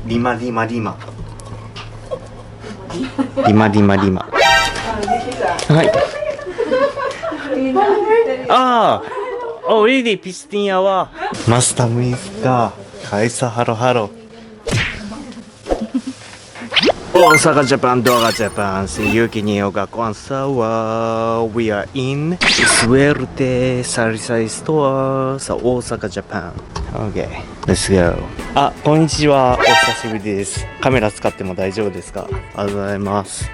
リマリマリマ。リマリマリマ。はい。ああ。Oh, really? Pistin wa. Master Mister. Kaisa haro haro. Osaka, Japan, Doga, Japan. Yuki ni Oga Konsawa. We are in Suerte Sarisai Store. So, Osaka, Japan. Okay, let's go. あ、こんにちは。お久しぶりです。カメラ使っても大丈夫ですか？ありがとうございます。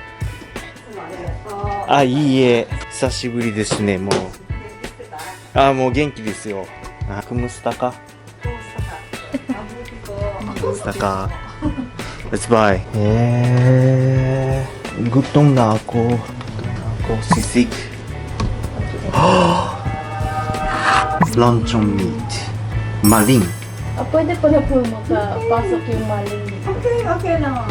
あ、いいえ。久しぶりですね、もう。あ、もう元気ですよ。あ、クムスタか。クムスタか。Let's buy. Gutom na ako. Sisig. Luncheon meat. Maling. Pwede pa na po makapasok yung maling dito. Okay naman.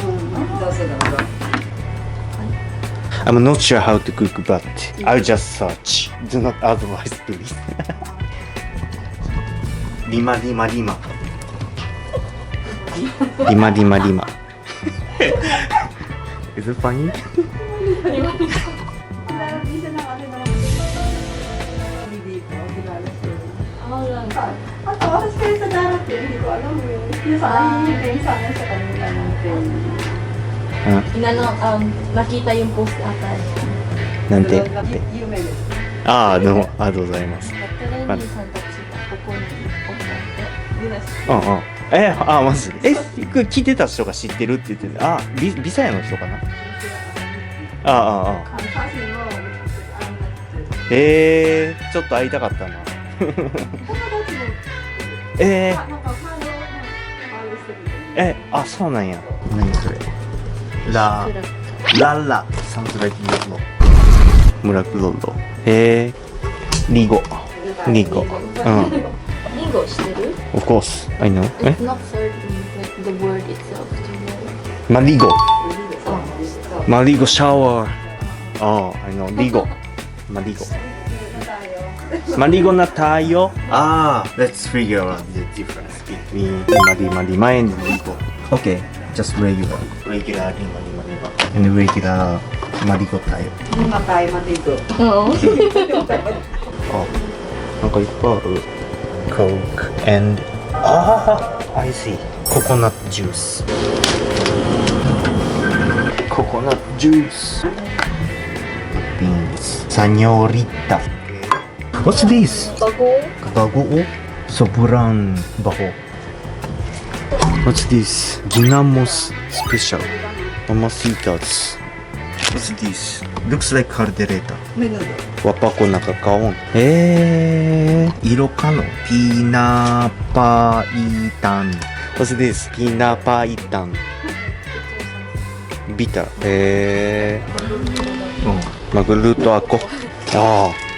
I'm not sure how to cook, but I'll just search. Do not advise, please. Lima, lima, lima. Lima, lima, lima. Is it funny? Oras kayo sa darating, hindi ko alam yun. Yung sana hihintay sana sa kanila natin. Nakita yung post ata. なんて有名です。ああ、どうもありがとうございます。トレーニーさんたちがここにおってマジで。これ聞いてた人が知ってるって言ってる。あ、ビサヤの人かな。ちょっと会いたかったな。あ、そうなんや。何それ。ラサントライティロムラクロード。リゴ。リンゴ知ってる？ Of course, I know. It's not certain, but the word itself. Maligo. Maligo shower. Oh, I know. Ligo. Maligo. Maligo na tayo. Let's figure out the difference between Lima and Ligo. Okay, just regular. Regular Lima. And regular Maligo tayo. Lima tayo maligo. Oo.なんかいっぱいある。Coke and I see. Coconut juice. Coconut juice. Beans. Señorita. What's this? Bago. Sobrang baho. What's this? Ginamos special. Mamacitas. What's this? Looks like caldereta. Menudo. Wapako nakakaon. Ilocano. Pinapaitan. What's this? Pinapaitan. Bitter. Magluluto ako.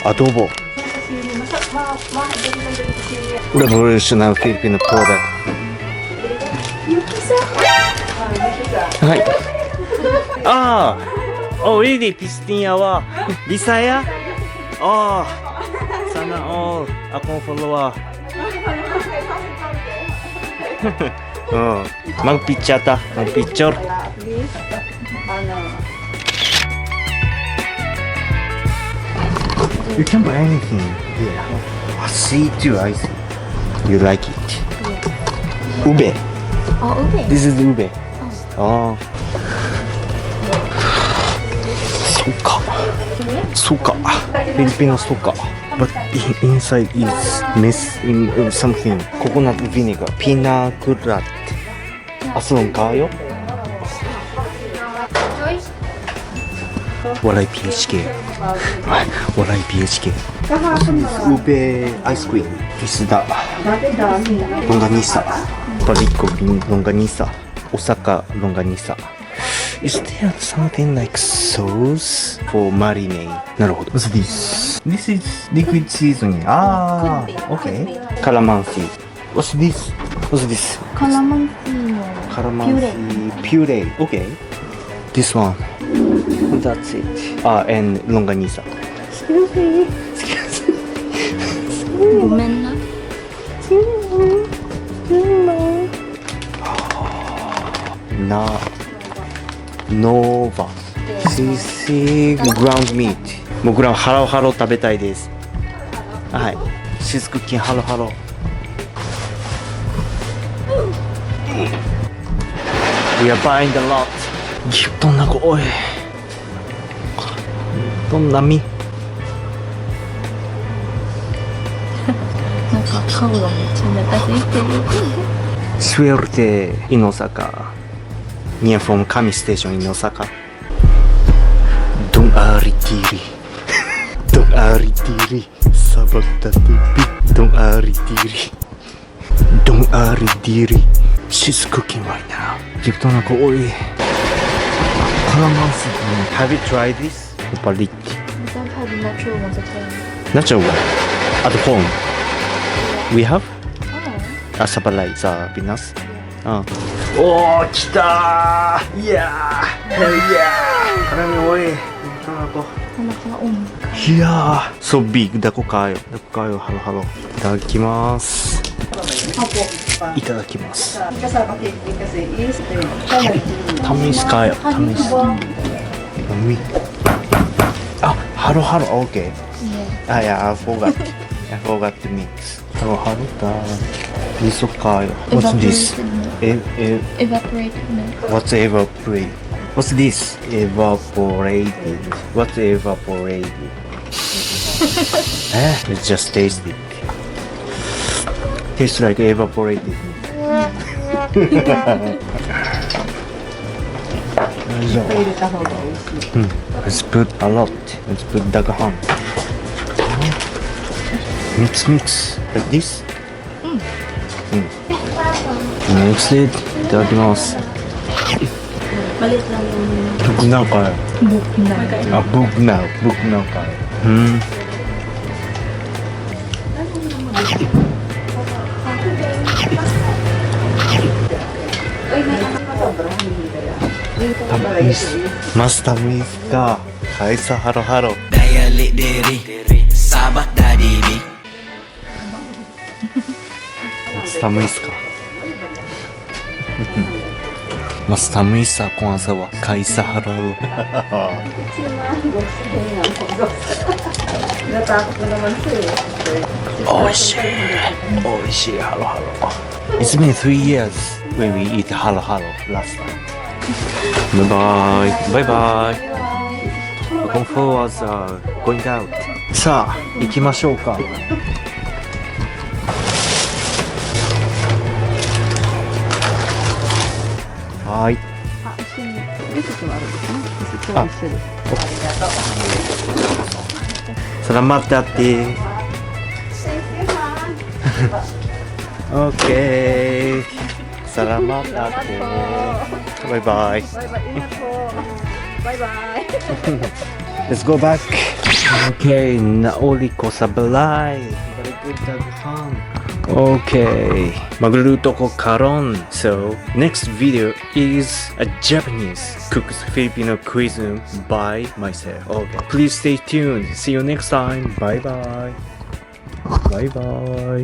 Adobo. Revolutionary Filipino product. Hi. Oh, really? Pistin wa. Bisaya? Sana all. Akong follower. Mag-picture ta. Mag-picture. At least, You can buy anything here. See too, I see. You like it? Ube. Ube. This is ube. Suka. Filipino suka. But inside is something. Coconut vinegar. Pinakurat. Asunkayo? Walay PHK. Walay PHK. Ube ice cream. Isda. Longanisa. Barico longanisa. Osaka longanisa. Is there something like sauce for marinade? なるほど。What's this? This is liquid seasoning. Okay. Calamansi. What's this? Calamansi puree. Okay. This one. That's it. And longanisa. Excuse me. ごめんな。ノーバシシグラウンドミート。僕らはハロハロ食べたいです。はい。She's cooking ハロハロ。We are buying a lot. どんな子おい。どんなみ。なんか顔がめっちゃお腹空いてる。Suerte in Osaka. Near from Kami Station in Osaka. Don't worry, dearie. Don't worry, dearie. Sabak tatubi. Don't worry, dearie. Don't worry, dearie. She's cooking right now. Give na ko oi. Calamansi. Have you tried this? Opaliti. I don't have natural ones at home. Natural one. At home. We have? Oh. Asabalay sa Pinas. Oh, kita! Yeah! Hell yeah! Karami oy. Ito na ko. Yeah! So big. Dako kayo. Dako kayo. Halo halo. Itadakimasu. Itadakimasu. Tamis kayo. Tamis. Tamis. Ah, halo halo. Okay. Yeah. Ah, yeah. I forgot. I forgot to mix. Halo halo da. Miso kayo. What's this? Evaporated milk. What's evaporate? What's this? Evaporated. What's evaporated? Let's just taste it. Tastes like evaporated. Let's put a lot. Let's put dagahan. Mix like this. Mix it. いただきます。なんか、僕なか。マスタミスか。カイサハロハロ。Daya lik diri, sahabat diri. マスタミスか。Mas tamis ako ang asawa. Kaisa haro. Natakot na naman siya eh. Oishii halo halo. It's been 3 years when we eat halo halo last time. Bye bye. Bye bye. Looking forward going out. さあ、行きましょうか。はい。あ、一緒にレシピもあるんですね。今日は一緒です。Salamat ate. Okay. Salamat ate. Bye bye. バイバイ、ingat po. Bye bye. Let's go back. Okay, nauli ko sa balay. Balik ko daghan. Okay, magluluto ko karon. So, next video is a Japanese cooked Filipino cuisine by myself. Okay, please stay tuned. See you next time. Bye bye. Bye bye.